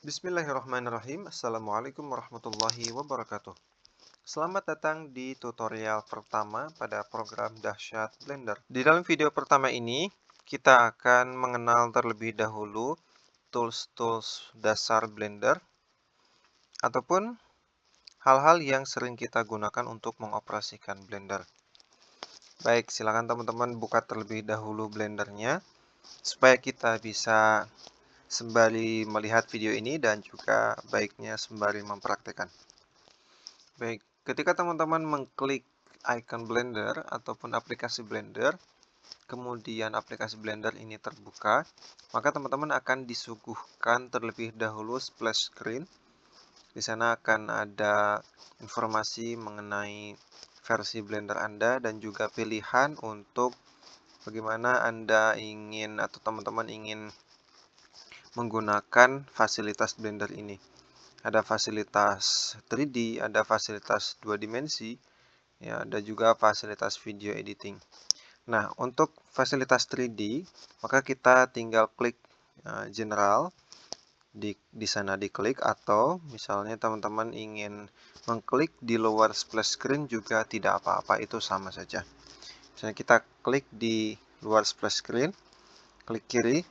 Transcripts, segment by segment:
Bismillahirrahmanirrahim. Assalamualaikum warahmatullahi wabarakatuh. Selamat datang di tutorial pertama pada program Dahsyat Blender. Di dalam video pertama ini, kita akan mengenal terlebih dahulu tools-tools dasar Blender ataupun hal-hal yang sering kita gunakan untuk mengoperasikan Blender. Baik, silakan teman-teman buka terlebih dahulu Blendernya supaya kita bisa sembari melihat video ini dan juga baiknya sembari mempraktekkan. Baik, ketika teman-teman mengklik icon Blender ataupun aplikasi Blender, kemudian aplikasi Blender ini terbuka, maka teman-teman akan disuguhkan terlebih dahulu splash screen. Di sana akan ada informasi mengenai versi Blender Anda dan juga pilihan untuk bagaimana Anda ingin atau teman-teman ingin menggunakan fasilitas Blender ini. Ada fasilitas 3D, ada fasilitas 2 dimensi, ya, ada juga fasilitas video editing. Nah, untuk fasilitas 3D, maka kita tinggal klik general, di sana diklik, atau misalnya teman-teman ingin mengklik di luar splash screen juga tidak apa-apa, itu sama saja. Misalnya kita klik di luar splash screen, klik kiri,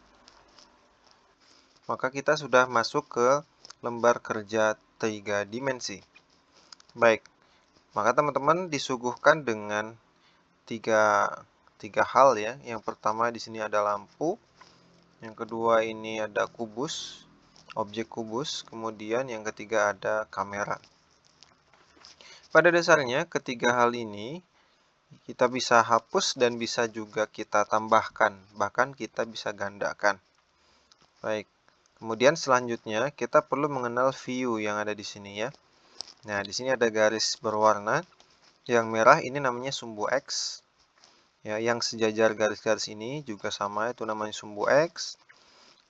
maka kita sudah masuk ke lembar kerja 3 dimensi. Baik, maka teman-teman disuguhkan dengan tiga hal ya. Yang pertama di sini ada lampu, yang kedua ini ada kubus, objek kubus, kemudian yang ketiga ada kamera. Pada dasarnya ketiga hal ini kita bisa hapus dan bisa juga kita tambahkan, bahkan kita bisa gandakan. Baik, kemudian selanjutnya kita perlu mengenal view yang ada di sini ya. Nah, di sini ada garis berwarna. Yang merah ini namanya sumbu X. Ya, yang sejajar garis-garis ini juga sama, itu namanya sumbu X.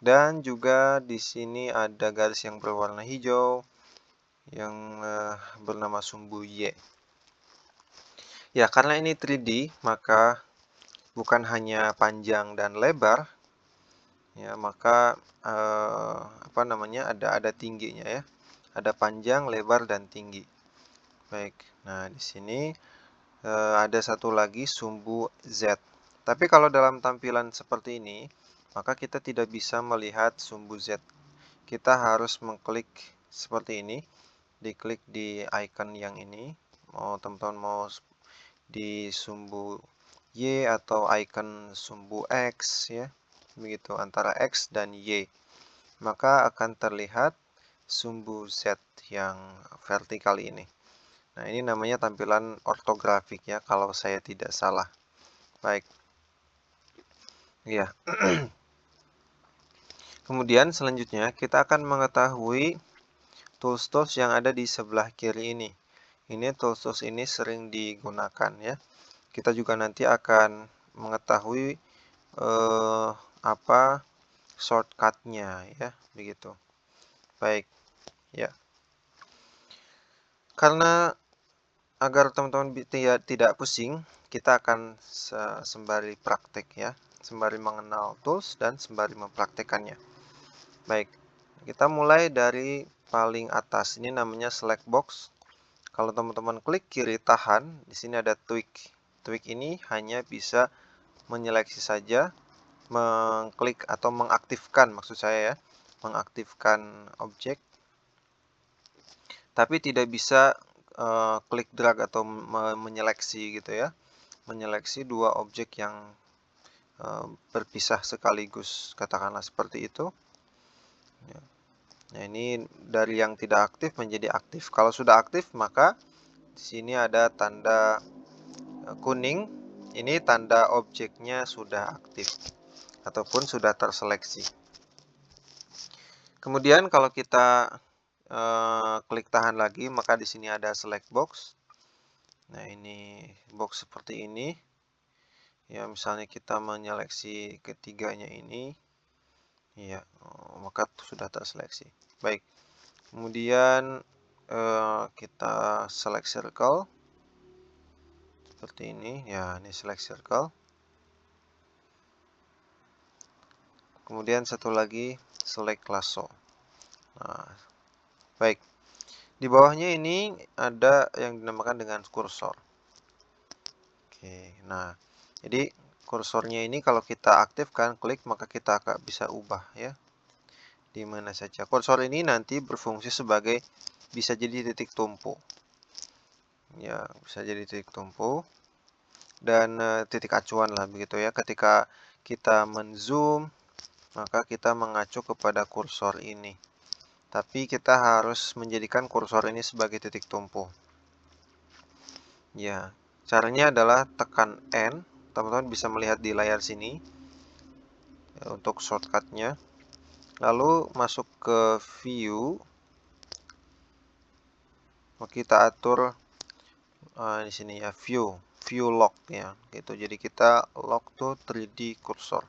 Dan juga di sini ada garis yang berwarna hijau yang bernama sumbu Y. Ya, karena ini 3D, maka bukan hanya panjang dan lebar, ya, maka ada tingginya ya. Ada panjang, lebar, dan tinggi. Baik, nah di sini ada satu lagi sumbu Z. Tapi kalau dalam tampilan seperti ini, maka kita tidak bisa melihat sumbu Z. Kita harus mengklik seperti ini, diklik di icon yang ini. Teman-teman mau di sumbu Y atau icon sumbu X ya, begitu antara X dan Y. Maka akan terlihat sumbu Z yang vertikal ini. Nah, ini namanya tampilan ortografik ya, kalau saya tidak salah. Baik. Ya. Kemudian selanjutnya kita akan mengetahui tools-tools yang ada di sebelah kiri ini. Ini tools-tools ini sering digunakan ya. Kita juga nanti akan mengetahui apa shortcut-nya ya, begitu. Baik. Ya. Karena agar teman-teman tidak pusing, kita akan sembari praktek ya, sembari mengenal tools dan sembari mempraktekannya. Baik, kita mulai dari paling atas. Ini namanya select box. Kalau teman-teman klik kiri tahan, di sini ada tweak. Tweak ini hanya bisa menyeleksi saja, mengklik atau mengaktifkan, maksud saya ya, mengaktifkan objek, tapi tidak bisa klik drag atau menyeleksi gitu ya, menyeleksi dua objek yang berpisah sekaligus, katakanlah seperti itu. Nah, ini dari yang tidak aktif menjadi aktif. Kalau sudah aktif, maka di sini ada tanda kuning. Ini tanda objeknya sudah aktif ataupun sudah terseleksi. Kemudian kalau kita klik tahan lagi, maka di sini ada select box. Nah, ini box seperti ini. Ya, misalnya kita menyeleksi ketiganya ini, ya, maka sudah terseleksi. Baik. Kemudian kita select circle. Seperti ini. Ya, ini select circle. Kemudian satu lagi select lasso. Nah, baik. Di bawahnya ini ada yang dinamakan dengan kursor. Oke, nah, jadi kursornya ini kalau kita aktifkan, klik, maka kita akan bisa ubah ya, di mana saja. Kursor ini nanti berfungsi sebagai, bisa jadi titik tumpu. Ya, bisa jadi titik tumpu. Dan titik acuan lah begitu ya. Ketika kita menzoom, maka kita mengacu kepada kursor ini. Tapi kita harus menjadikan kursor ini sebagai titik tumpu. Ya, caranya adalah tekan N. Teman-teman bisa melihat di layar sini untuk shortcutnya. Lalu masuk ke view. Kita atur di sini ya, view lock ya, gitu. Jadi kita lock to 3D cursor.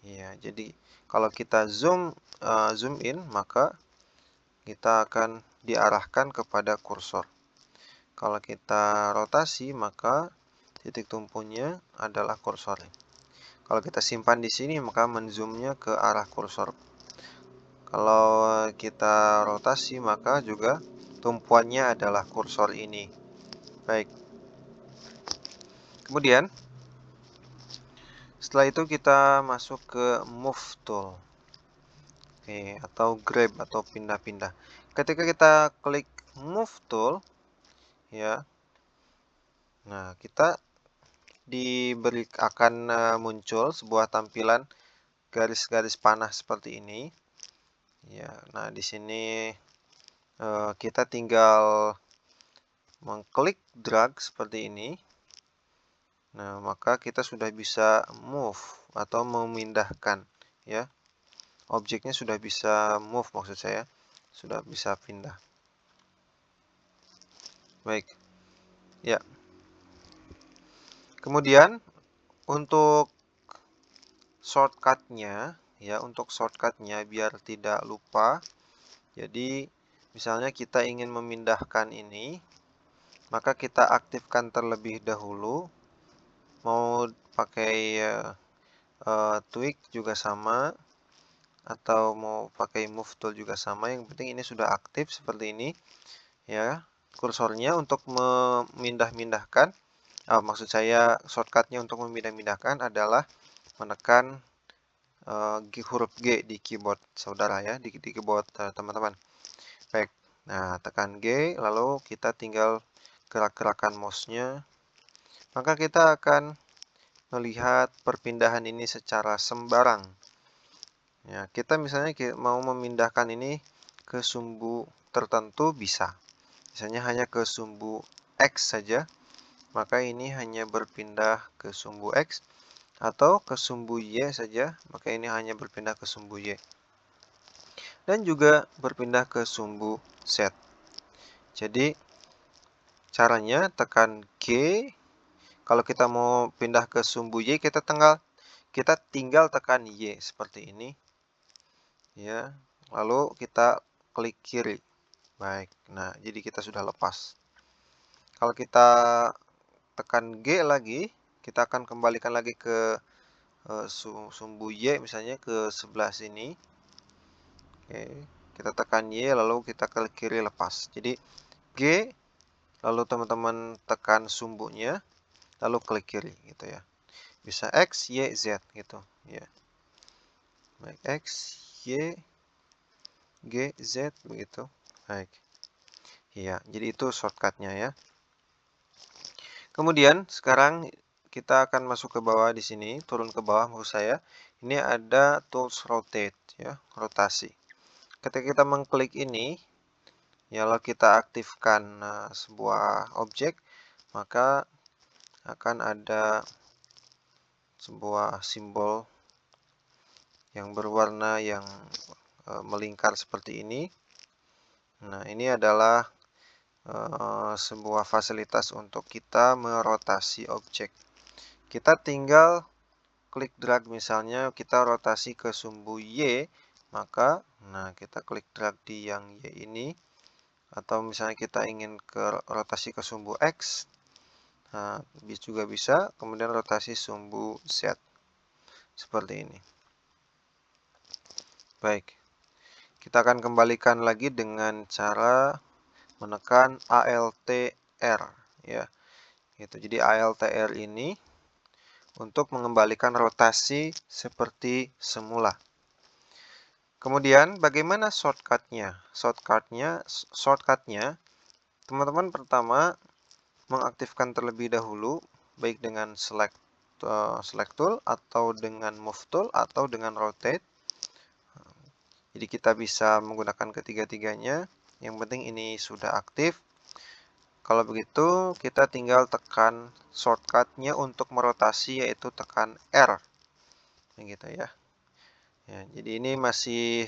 Ya, jadi kalau kita zoom in, maka kita akan diarahkan kepada kursor. Kalau kita rotasi, maka titik tumpunya adalah kursor. Kalau kita simpan di sini, maka menzoomnya ke arah kursor. Kalau kita rotasi, maka juga tumpuannya adalah kursor ini. Baik. Kemudian, setelah itu kita masuk ke Move Tool. Oke, atau grab atau pindah-pindah. Ketika kita klik Move Tool, ya, nah kita akan muncul sebuah tampilan garis-garis panah seperti ini. Ya, nah di sini kita tinggal mengklik drag seperti ini. Nah, maka kita sudah bisa move atau memindahkan ya. Objeknya sudah bisa move, maksud saya sudah bisa pindah. Baik. Ya. Kemudian untuk shortcutnya biar tidak lupa. Jadi misalnya kita ingin memindahkan ini, maka kita aktifkan terlebih dahulu. Mau pakai tweak juga sama, atau mau pakai move tool juga sama. Yang penting ini sudah aktif seperti ini ya. Kursornya untuk memindah-mindahkan, maksud saya shortcutnya untuk memindah-mindahkan adalah menekan huruf G di keyboard saudara ya, di keyboard teman-teman. Baik, nah tekan G, lalu kita tinggal gerak-gerakan mouse-nya. Maka kita akan melihat perpindahan ini secara sembarang. Ya, kita misalnya mau memindahkan ini ke sumbu tertentu bisa. Misalnya hanya ke sumbu X saja, maka ini hanya berpindah ke sumbu X. Atau ke sumbu Y saja, maka ini hanya berpindah ke sumbu Y. Dan juga berpindah ke sumbu Z. Jadi, caranya tekan G. Kalau kita mau pindah ke sumbu Y, kita tinggal tekan Y seperti ini. Ya, lalu kita klik kiri. Baik, nah jadi kita sudah lepas. Kalau kita tekan G lagi, kita akan kembalikan lagi ke sumbu Y, misalnya ke sebelah sini. Oke, kita tekan Y, lalu kita klik kiri lepas. Jadi G, lalu teman-teman tekan sumbunya, lalu klik kiri gitu ya. Bisa X, Y, Z gitu ya. Baik, X, Y, G, Z begitu. Baik. Iya, jadi itu shortcutnya ya. Kemudian sekarang kita akan masuk ke bawah di sini, turun ke bawah maksud saya. Ini ada tools rotate ya, rotasi. Ketika kita mengklik ini, ya lalu kita aktifkan sebuah objek, maka akan ada sebuah simbol yang berwarna yang melingkar seperti ini. Nah, ini adalah sebuah fasilitas untuk kita merotasi objek. Kita tinggal klik drag, misalnya kita rotasi ke sumbu Y, maka kita klik drag di yang Y ini, atau misalnya kita ingin rotasi ke sumbu X, nah juga bisa, kemudian rotasi sumbu Z seperti ini. Baik, Kita akan kembalikan lagi dengan cara menekan ALTR ya. Gitu. Jadi ALTR ini untuk mengembalikan rotasi seperti semula. Kemudian bagaimana shortcutnya? Shortcutnya, teman-teman pertama mengaktifkan terlebih dahulu, baik dengan select tool atau dengan move tool atau dengan rotate. Jadi kita bisa menggunakan ketiga-tiganya. Yang penting ini sudah aktif. Kalau begitu, kita tinggal tekan shortcutnya untuk merotasi, yaitu tekan R. Begitu ya. Jadi ini masih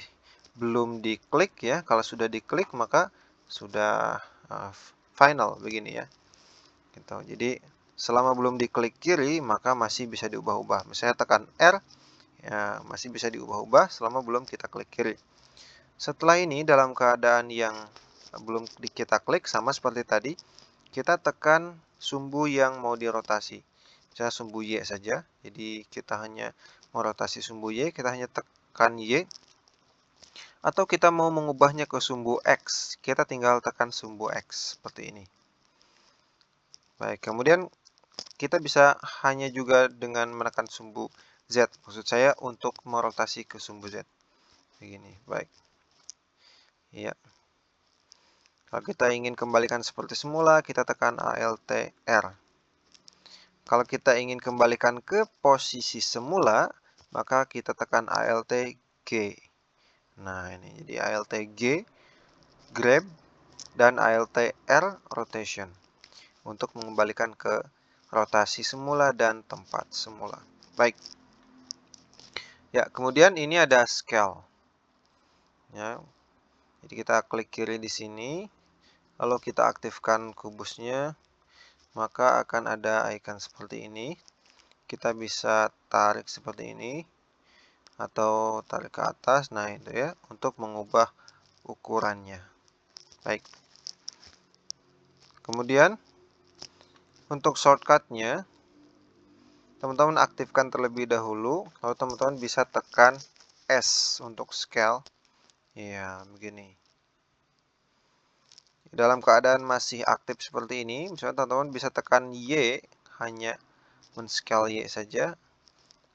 belum diklik ya. Kalau sudah diklik, maka sudah final begini ya. Gitu. Jadi selama belum diklik kiri, maka masih bisa diubah-ubah. Misalnya tekan R, ya masih bisa diubah-ubah selama belum kita klik kiri. Setelah ini dalam keadaan yang belum kita klik, sama seperti tadi, kita tekan sumbu yang mau dirotasi. Misalnya sumbu Y saja. Jadi kita hanya merotasi sumbu Y, kita hanya tekan Y. Atau kita mau mengubahnya ke sumbu X, kita tinggal tekan sumbu X seperti ini. Baik, kemudian kita bisa hanya juga dengan menekan sumbu Z. Maksud saya untuk merotasi ke sumbu Z. Begini, baik. Ya. Kalau kita ingin kembalikan seperti semula, kita tekan ALTR. Kalau kita ingin kembalikan ke posisi semula, maka kita tekan ALTG. Nah, ini jadi ALTG, grab, dan ALTR, rotation. Untuk mengembalikan ke rotasi semula dan tempat semula. Baik. Ya, kemudian ini ada scale. Ya. Jadi kita klik kiri di sini, lalu kita aktifkan kubusnya, maka akan ada icon seperti ini. Kita bisa tarik seperti ini atau tarik ke atas. Nah, itu ya, untuk mengubah ukurannya. Baik. Kemudian untuk shortcutnya, teman-teman aktifkan terlebih dahulu, lalu teman-teman bisa tekan S untuk scale. Ya, begini. Dalam keadaan masih aktif seperti ini, misalnya teman-teman bisa tekan Y, hanya men-scale Y saja,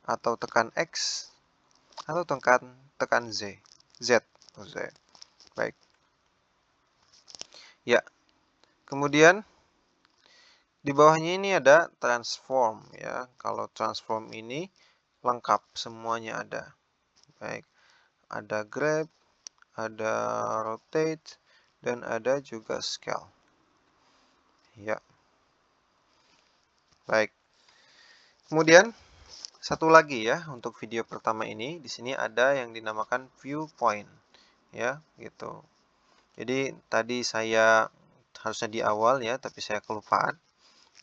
atau tekan X, atau tekan Z. Baik. Ya, kemudian di bawahnya ini ada transform ya. Kalau transform ini lengkap, semuanya ada. Baik, ada grab, ada rotate, dan ada juga scale. Ya. Baik. Kemudian satu lagi ya untuk video pertama ini, di sini ada yang dinamakan viewpoint ya, gitu. Jadi tadi saya harusnya di awal ya, tapi saya kelupaan.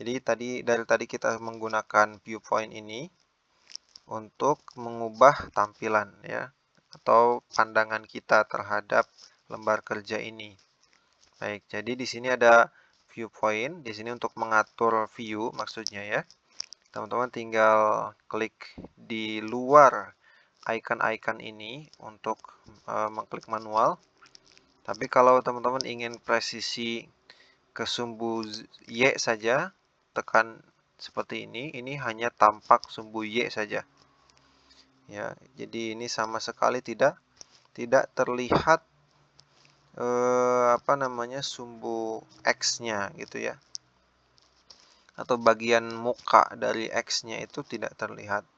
Jadi dari tadi kita menggunakan viewpoint ini untuk mengubah tampilan ya, atau pandangan kita terhadap lembar kerja ini. Baik, jadi di sini ada viewpoint, di sini untuk mengatur view maksudnya ya. Teman-teman tinggal klik di luar icon-icon ini untuk mengklik manual. Tapi kalau teman-teman ingin presisi ke sumbu Y saja, tekan seperti ini hanya tampak sumbu Y saja. Ya, jadi ini sama sekali tidak terlihat sumbu X-nya gitu ya. Atau bagian muka dari X-nya itu tidak terlihat.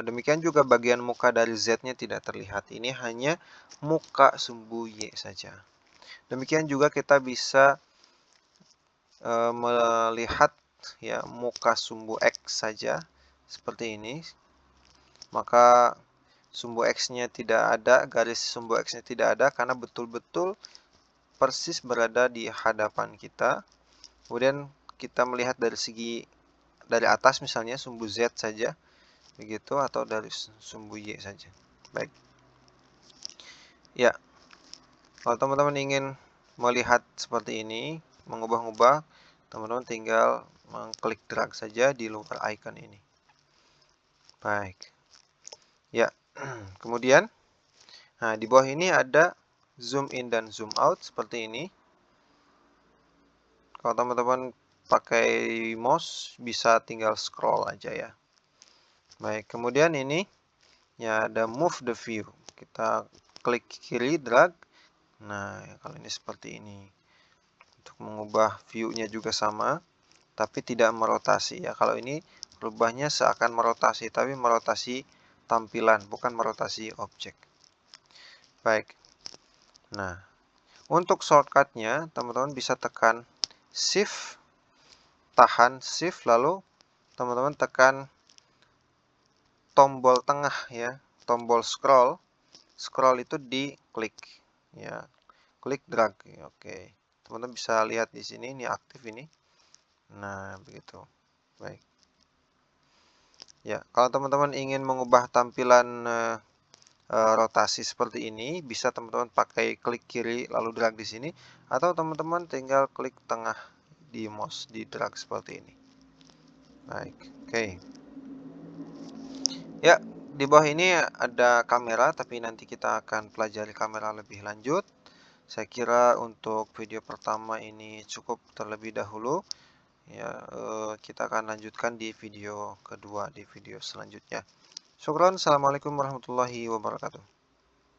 Demikian juga bagian muka dari Z-nya tidak terlihat. Ini hanya muka sumbu Y saja. Demikian juga kita bisa melihat ya muka sumbu X saja seperti ini. Maka sumbu X-nya tidak ada, garis sumbu X-nya tidak ada karena betul-betul persis berada di hadapan kita. Kemudian kita melihat dari atas misalnya sumbu Z saja begitu, atau dari sumbu Y saja. Baik. Ya. Kalau teman-teman ingin melihat seperti ini, mengubah-ubah, teman-teman tinggal mengklik drag saja di luar icon ini. Baik. Ya. Kemudian Nah, di bawah ini ada zoom in dan zoom out seperti ini. Kalau teman-teman pakai mouse, bisa tinggal scroll aja ya. Baik, kemudian ini ya ada move the view. Kita klik kiri, drag. Nah, kalau ini seperti ini. Untuk mengubah view-nya juga sama, tapi tidak merotasi ya. Kalau ini rubahnya seakan merotasi, tapi merotasi tampilan, bukan merotasi objek. Baik. Nah, untuk shortcut-nya, teman-teman bisa tekan Shift, tahan Shift, lalu teman-teman tekan tombol tengah ya, tombol scroll. Scroll itu diklik ya, klik drag. Oke, teman-teman bisa lihat di sini ini aktif ini. Nah, begitu. Baik. Ya, kalau teman-teman ingin mengubah tampilan rotasi seperti ini, bisa teman-teman pakai klik kiri lalu drag di sini, atau teman-teman tinggal klik tengah di mouse, di drag seperti ini. Baik, oke. Ya, di bawah ini ada kamera, tapi nanti kita akan pelajari kamera lebih lanjut. Saya kira untuk video pertama ini cukup terlebih dahulu. Ya, kita akan lanjutkan di video kedua, di video selanjutnya. Syukron, assalamualaikum warahmatullahi wabarakatuh.